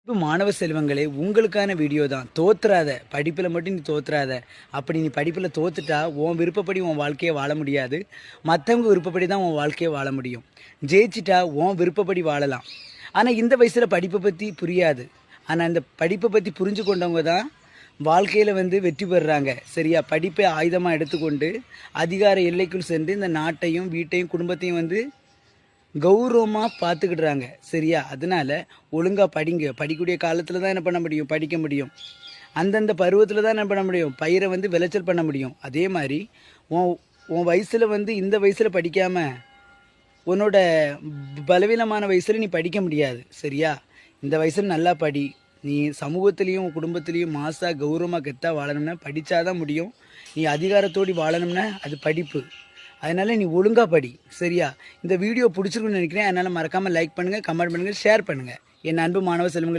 இப்போ மாணவ செல்வங்களே உங்களுக்கான வீடியோ தான். தோத்துறாத, படிப்பில் மட்டும் நீ தோத்துறாத. அப்படி நீ படிப்பில் தோத்துட்டா உன் விருப்பப்படி உன் வாழ்க்கையை வாழ முடியாது. மற்றவங்க விருப்பப்படி தான் உன் வாழ்க்கையை வாழ முடியும். ஜெயிச்சிட்டா உன் விருப்பப்படி வாழலாம். ஆனால் இந்த வயசில் படிப்பை பற்றி புரியாது. ஆனால் அந்த படிப்பை பற்றி புரிஞ்சு கொண்டவங்க தான் வாழ்க்கையில் வெற்றி பெறுறாங்க. சரியா? படிப்பை ஆயுதமாக எடுத்துக்கொண்டு அதிகார எல்லைக்குள் சென்று இந்த நாட்டையும் வீட்டையும் குடும்பத்தையும் கௌரவமாக பார்த்துக்கிடுறாங்க. சரியா? அதனால் ஒழுங்காக படிங்க. படிக்கக்கூடிய காலத்தில் தான் என்ன பண்ண முடியும்? படிக்க முடியும். அந்தந்த பருவத்தில் தான் என்ன பண்ண முடியும்? பயிரை விளைச்சல் பண்ண முடியும். அதே மாதிரி உன் உன் வயசில் இந்த வயசில் படிக்காமல் உன்னோட பலவீனமான வயசில் நீ படிக்க முடியாது. சரியா? இந்த வயசில் நல்லா படி. நீ சமூகத்துலேயும் குடும்பத்துலேயும் மாசாக கௌரவமாக கெத்தாக வாழணும்னா படித்தாதான் முடியும். நீ அதிகாரத்தோடு வாழணும்னா அது படிப்பு. அதனால் நீ ஒழுங்காக படி. சரியா? இந்த வீடியோ பிடிச்சிருக்குன்னு நினைக்கிறேன். அதனால் மறக்காமல் லைக் பண்ணுங்கள், கமெண்ட் பண்ணுங்கள், ஷேர் பண்ணுங்கள். என் அன்பு மாணவ செல்வங்களே.